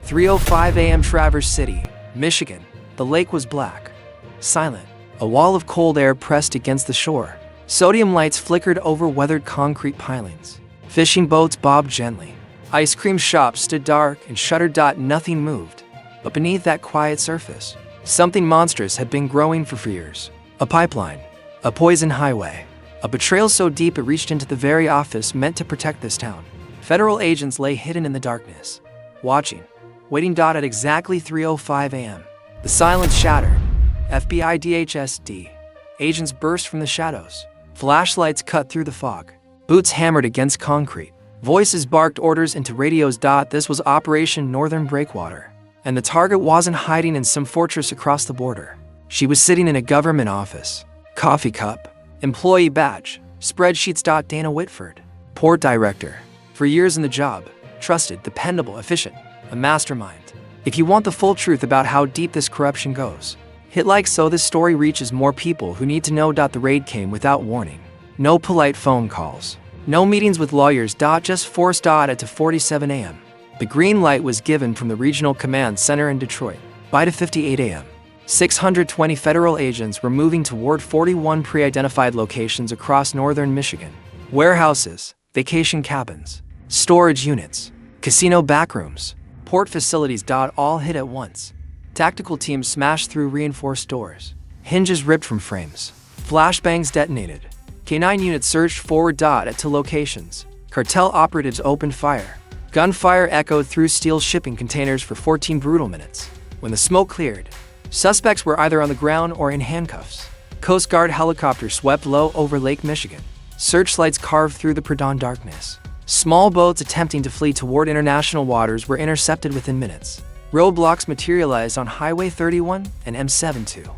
3:05 a.m. Traverse City, Michigan. The lake was black, silent. A wall of cold air pressed against the shore. Sodium lights flickered over weathered concrete pilings. Fishing boats bobbed gently. Ice cream shops stood dark and shuttered. Nothing moved. But beneath that quiet surface, something monstrous had been growing for years. A pipeline. A poison highway. A betrayal so deep it reached into the very office meant to protect this town. Federal agents lay hidden in the darkness, watching, waiting. At exactly 3:05 a.m., the silence shattered. FBI DHSD. Agents burst from the shadows. Flashlights cut through the fog. Boots hammered against concrete. Voices barked orders into radios. This was Operation Northern Breakwater, and the target wasn't hiding in some fortress across the border. She was sitting in a government office. Coffee cup, employee badge, spreadsheets. Dana Whitford, port director. For years in the job, trusted, dependable, efficient, a mastermind. If you want the full truth about how deep this corruption goes, hit like so this story reaches more people who need to know. The raid came without warning. No polite phone calls. No meetings with lawyers. Just forced. At 2:47 a.m., the green light was given from the Regional Command Center in Detroit. By 2:58 a.m., 620 federal agents were moving toward 41 pre-identified locations across northern Michigan. Warehouses, vacation cabins, storage units, casino backrooms, port facilities. All hit at once. Tactical teams smashed through reinforced doors. Hinges ripped from frames. Flashbangs detonated. K9 units surged forward. At 2 locations, cartel operatives opened fire. Gunfire echoed through steel shipping containers for 14 brutal minutes. When the smoke cleared, suspects were either on the ground or in handcuffs. Coast Guard helicopters swept low over Lake Michigan. Searchlights carved through the pre-dawn darkness. Small boats attempting to flee toward international waters were intercepted within minutes. Roadblocks materialized on Highway 31 and M72.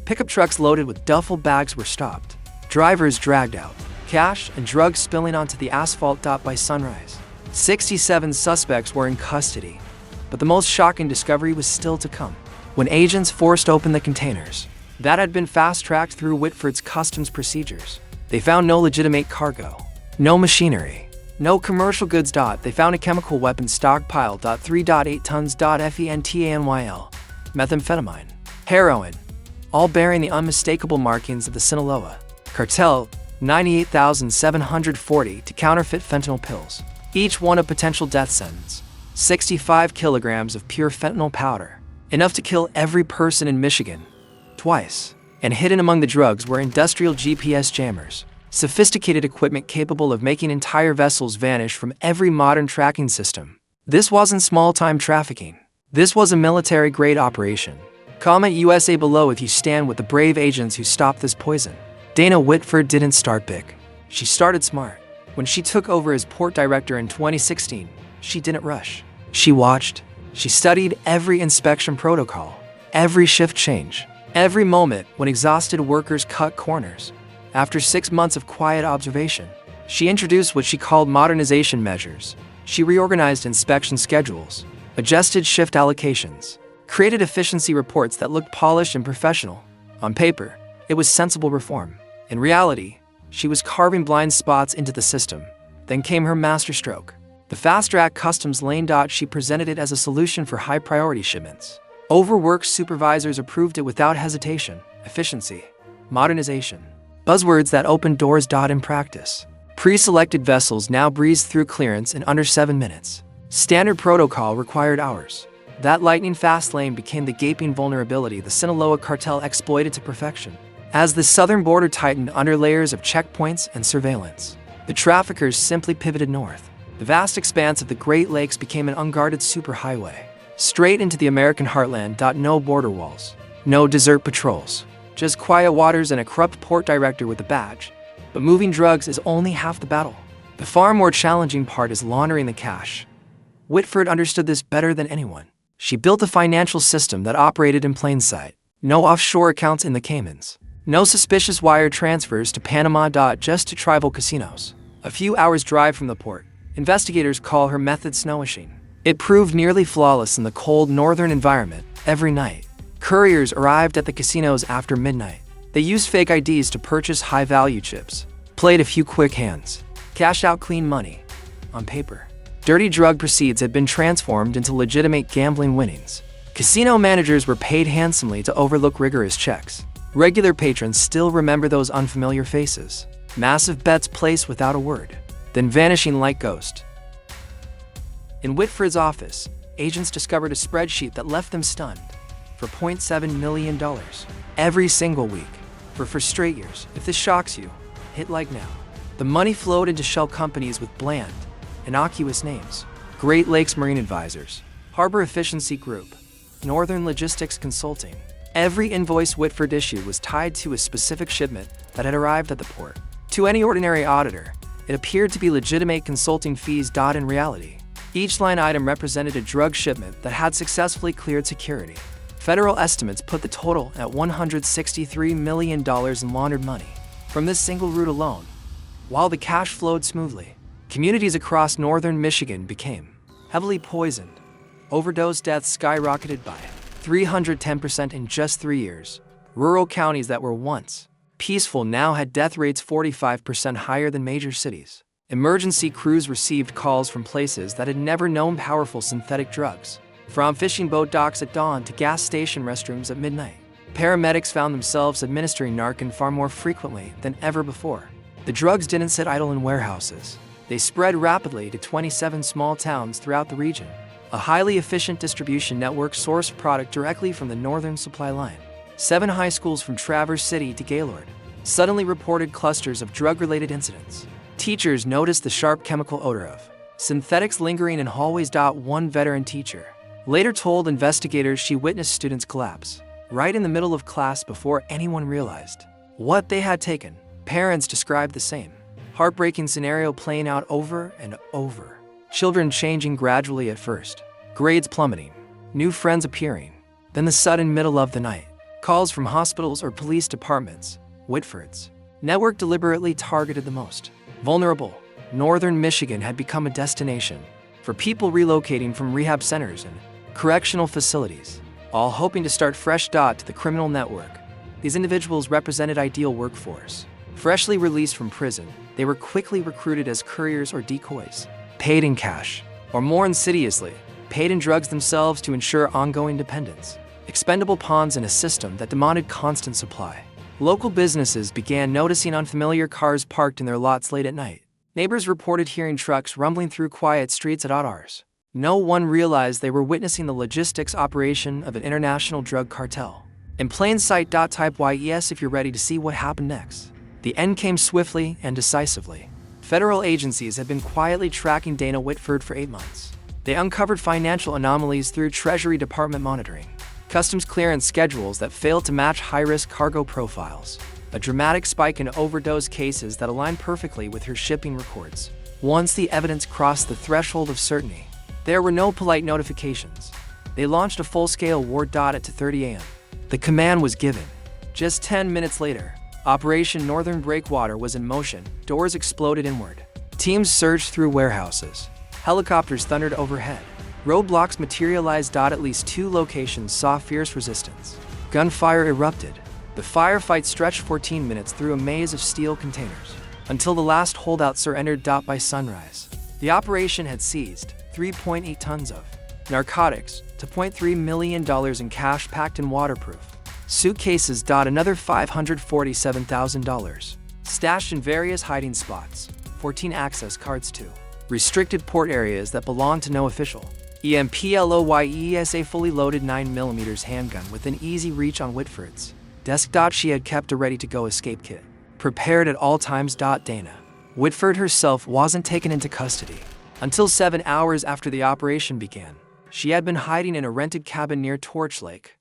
Pickup trucks loaded with duffel bags were stopped. Drivers dragged out. Cash and drugs spilling onto the asphalt. By sunrise, 67 suspects were in custody. But the most shocking discovery was still to come. When agents forced open the containers that had been fast-tracked through Whitford's customs procedures, they found no legitimate cargo, no machinery, no commercial goods. They found a chemical weapons stockpile. 3.8 tons. Fentanyl, methamphetamine, heroin, all bearing the unmistakable markings of the Sinaloa cartel. 98,740 to counterfeit fentanyl pills, each one a potential death sentence. 65 kilograms of pure fentanyl powder, enough to kill every person in Michigan twice. And hidden among the drugs were industrial GPS jammers, sophisticated equipment capable of making entire vessels vanish from every modern tracking system. This wasn't small-time trafficking. This was a military-grade operation. Comment USA below if you stand with the brave agents who stopped this poison. Dana Whitford didn't start big. She started smart. When she took over as port director in 2016, she didn't rush. She watched. She studied every inspection protocol, every shift change, every moment when exhausted workers cut corners. After 6 months of quiet observation, she introduced what she called modernization measures. She reorganized inspection schedules, adjusted shift allocations, created efficiency reports that looked polished and professional. On paper, it was sensible reform. In reality, she was carving blind spots into the system. Then came her masterstroke, the fast-track customs lane. She presented it as a solution for high-priority shipments. Overworked supervisors approved it without hesitation. Efficiency, modernization, buzzwords that opened doors. In practice, pre-selected vessels now breezed through clearance in under 7 minutes. Standard protocol required hours. That lightning-fast lane became the gaping vulnerability the Sinaloa cartel exploited to perfection. As the southern border tightened under layers of checkpoints and surveillance, the traffickers simply pivoted north. The vast expanse of the Great Lakes became an unguarded superhighway, straight into the American heartland. No border walls, no desert patrols, just quiet waters and a corrupt port director with a badge. But moving drugs is only half the battle. The far more challenging part is laundering the cash. Whitford understood this better than anyone. She built a financial system that operated in plain sight. No offshore accounts in the Caymans. No suspicious wire transfers to Panama. Just to tribal casinos. A few hours' drive from the port, investigators call her method snowishing. It proved nearly flawless in the cold northern environment. Every night, couriers arrived at the casinos after midnight. They used fake IDs to purchase high-value chips, played a few quick hands, cashed out clean money. On paper, Dirty drug proceeds had been transformed into legitimate gambling winnings. Casino managers were paid handsomely to overlook rigorous checks. Regular patrons still remember those unfamiliar faces. Massive bets placed without a word, then vanishing like ghosts. In Whitford's office, agents discovered a spreadsheet that left them stunned. For $0.7 million every single week, for straight years. If this shocks you, hit like now. The money flowed into shell companies with bland, innocuous names. Great Lakes Marine Advisors, Harbor Efficiency Group, Northern Logistics Consulting. Every invoice Whitford issued was tied to a specific shipment that had arrived at the port. To any ordinary auditor, it appeared to be legitimate consulting fees. In reality, each line item represented a drug shipment that had successfully cleared security. Federal estimates put the total at $163 million in laundered money from this single route alone. While the cash flowed smoothly, communities across northern Michigan became heavily poisoned. Overdose deaths skyrocketed by 310% in just 3 years. Rural counties that were once peaceful now had death rates 45% higher than major cities. Emergency crews received calls from places that had never known powerful synthetic drugs. From fishing boat docks at dawn to gas station restrooms at midnight, paramedics found themselves administering Narcan far more frequently than ever before. The drugs didn't sit idle in warehouses. They spread rapidly to 27 small towns throughout the region. A highly efficient distribution network sourced product directly from the northern supply line. 7 high schools from Traverse City to Gaylord suddenly reported clusters of drug-related incidents. Teachers noticed the sharp chemical odor of synthetics lingering in hallways. One veteran teacher later told investigators she witnessed students collapse right in the middle of class before anyone realized what they had taken. Parents described the same heartbreaking scenario playing out over and over. Children changing gradually at first, grades plummeting, new friends appearing, then the sudden middle of the night, calls from hospitals or police departments. Whitford's network deliberately targeted the most vulnerable. Northern Michigan had become a destination for people relocating from rehab centers and correctional facilities, all hoping to start fresh. To the criminal network, these individuals represented ideal workforce. Freshly released from prison, they were quickly recruited as couriers or decoys, paid in cash, or more insidiously, paid in drugs themselves to ensure ongoing dependence. Expendable pawns in a system that demanded constant supply. Local businesses began noticing unfamiliar cars parked in their lots late at night. Neighbors reported hearing trucks rumbling through quiet streets at odd hours. No one realized they were witnessing the logistics operation of an international drug cartel. In plain sight. Type yes if you're ready to see what happened next. The end came swiftly and decisively. Federal agencies had been quietly tracking Dana Whitford for 8 months. They uncovered financial anomalies through Treasury Department monitoring, customs clearance schedules that failed to match high-risk cargo profiles, a dramatic spike in overdose cases that aligned perfectly with her shipping records. Once the evidence crossed the threshold of certainty, there were no polite notifications. They launched a full-scale war. At 2:30 a.m., the command was given. Just 10 minutes later, Operation Northern Breakwater was in motion. Doors exploded inward. Teams surged through warehouses. Helicopters thundered overhead. Roadblocks materialized. At least 2 locations saw fierce resistance. Gunfire erupted. The firefight stretched 14 minutes through a maze of steel containers, until the last holdout surrendered. By sunrise, the operation had seized 3.8 tons of narcotics, $2.3 million in cash packed in waterproof suitcases. Another $547,000 stashed in various hiding spots, 14 access cards to restricted port areas that belonged to no official. EMPLOYES, a fully loaded 9mm handgun within easy reach on Whitford's desk. She had kept a ready-to-go escape kit prepared at all times. Dana Whitford herself wasn't taken into custody until 7 hours after the operation began. She had been hiding in a rented cabin near Torch Lake.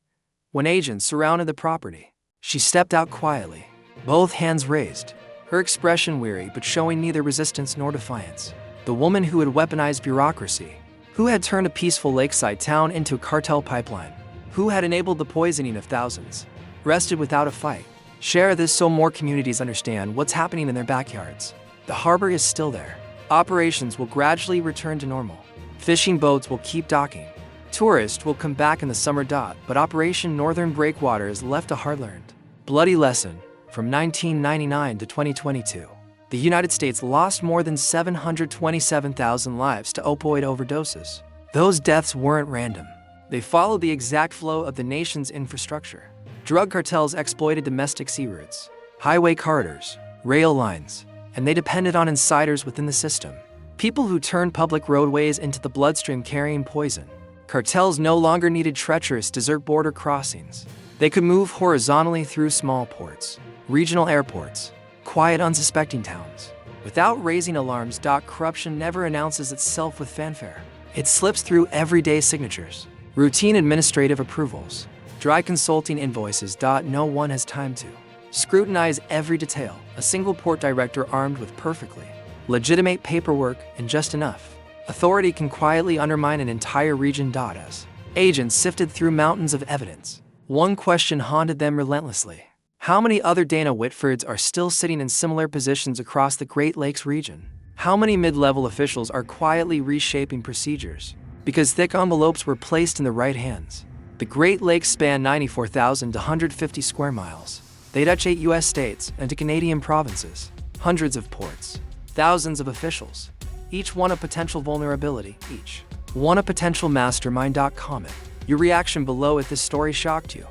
When agents surrounded the property, she stepped out quietly, both hands raised, her expression weary but showing neither resistance nor defiance. The woman who had weaponized bureaucracy, who had turned a peaceful lakeside town into a cartel pipeline, who had enabled the poisoning of thousands, rested without a fight. Share this so more communities understand what's happening in their backyards. The harbor is still there. Operations will gradually return to normal. Fishing boats will keep docking. Tourists will come back in the summer. But Operation Northern Breakwater has left a hard-learned, bloody lesson from 1999 to 2022. The the United States lost more than 727,000 lives to opioid overdoses. Those deaths weren't random. They followed the exact flow of the nation's infrastructure. Drug cartels exploited domestic sea routes, highway corridors, rail lines, and they depended on insiders within the system. People who turned public roadways into the bloodstream carrying poison. Cartels no longer needed treacherous desert border crossings. They could move horizontally through small ports, regional airports, quiet unsuspecting towns. Without raising alarms, corruption never announces itself with fanfare. It slips through everyday signatures, routine administrative approvals, dry consulting invoices. No one has time to scrutinize every detail. A single port director armed with perfectly legitimate paperwork and just enough authority can quietly undermine an entire region. As agents sifted through mountains of evidence, one question haunted them relentlessly. How many other Dana Whitfords are still sitting in similar positions across the Great Lakes region? How many mid-level officials are quietly reshaping procedures because thick envelopes were placed in the right hands? The Great Lakes span 94,150 square miles. They touch 8 U.S. states and to Canadian provinces, hundreds of ports, thousands of officials, each one a potential vulnerability, each one a potential mastermind. Comment your reaction below if this story shocked you.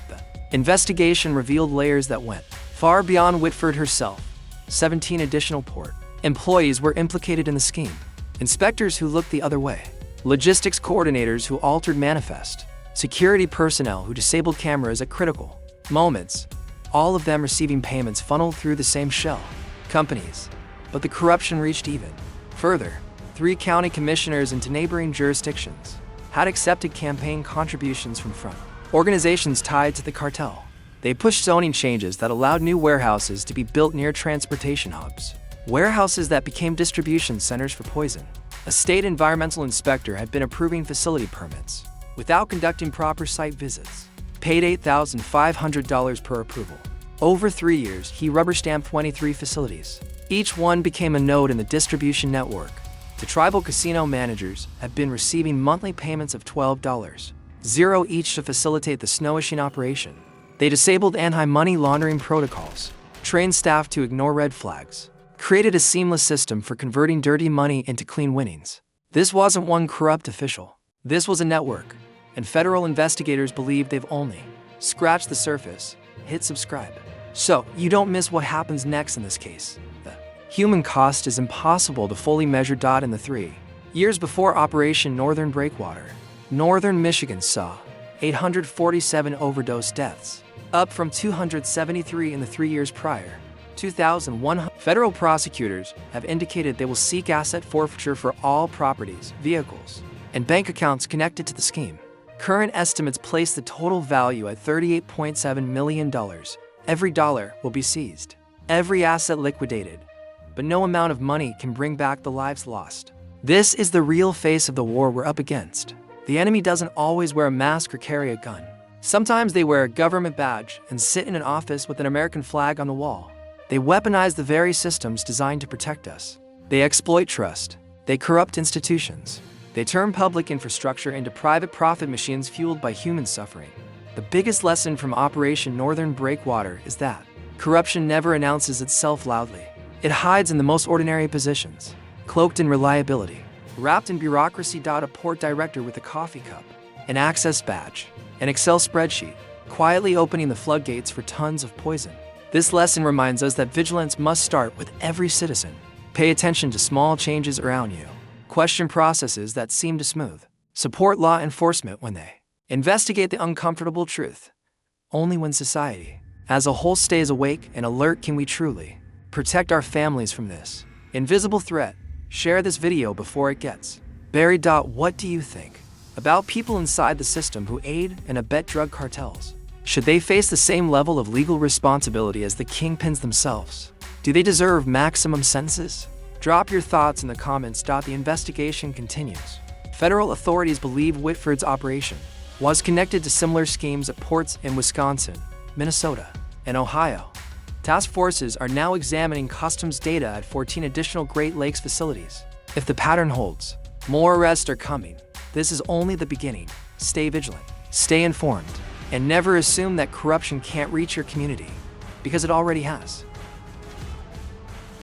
The investigation revealed layers that went far beyond Whitford herself. 17 additional port employees were implicated in the scheme. Inspectors who looked the other way, logistics coordinators who altered manifest, security personnel who disabled cameras at critical moments, all of them receiving payments funneled through the same shell companies. But the corruption reached even further. 3 county commissioners into neighboring jurisdictions had accepted campaign contributions from front organizations tied to the cartel. They pushed zoning changes that allowed new warehouses to be built near transportation hubs, warehouses that became distribution centers for poison. A state environmental inspector had been approving facility permits without conducting proper site visits, paid $8,500 per approval. Over 3 years, he rubber-stamped 23 facilities. Each one became a node in the distribution network. The tribal casino managers have been receiving monthly payments of $12.00 each to facilitate the snowishing operation. They disabled anti-money laundering protocols, trained staff to ignore red flags, created a seamless system for converting dirty money into clean winnings. This wasn't one corrupt official. This was a network, and federal investigators believe they've only scratched the surface. Hit subscribe so you don't miss what happens next in this case. The human cost is impossible to fully measure. In the 3 years before Operation Northern Breakwater, northern Michigan saw 847 overdose deaths, up from 273 in the 3 years prior. 2001. Federal prosecutors have indicated they will seek asset forfeiture for all properties, vehicles, and bank accounts connected to the scheme. Current estimates place the total value at $38.7 million. Every dollar will be seized, every asset liquidated, but no amount of money can bring back the lives lost. This is the real face of the war we're up against. The enemy doesn't always wear a mask or carry a gun. Sometimes they wear a government badge and sit in an office with an American flag on the wall. They weaponize the very systems designed to protect us. They exploit trust. They corrupt institutions. They turn public infrastructure into private profit machines fueled by human suffering. The biggest lesson from Operation Northern Breakwater is that corruption never announces itself loudly. It hides in the most ordinary positions, cloaked in reliability, wrapped in bureaucracy. A port director with a coffee cup, an access badge, an Excel spreadsheet, quietly opening the floodgates for tons of poison. This lesson reminds us that vigilance must start with every citizen. Pay attention to small changes around you. Question processes that seem to smooth. Support law enforcement when they investigate the uncomfortable truth. Only when society as a whole stays awake and alert can we truly protect our families from this invisible threat. Share this video before it gets buried. What do you think about people inside the system who aid and abet drug cartels? Should they face the same level of legal responsibility as the kingpins themselves? Do they deserve maximum sentences? Drop your thoughts in the comments. The investigation continues. Federal authorities believe Whitford's operation was connected to similar schemes at ports in Wisconsin, Minnesota, and Ohio. Task forces are now examining customs data at 14 additional Great Lakes facilities. If the pattern holds, more arrests are coming. This is only the beginning. Stay vigilant, stay informed, and never assume that corruption can't reach your community, because it already has.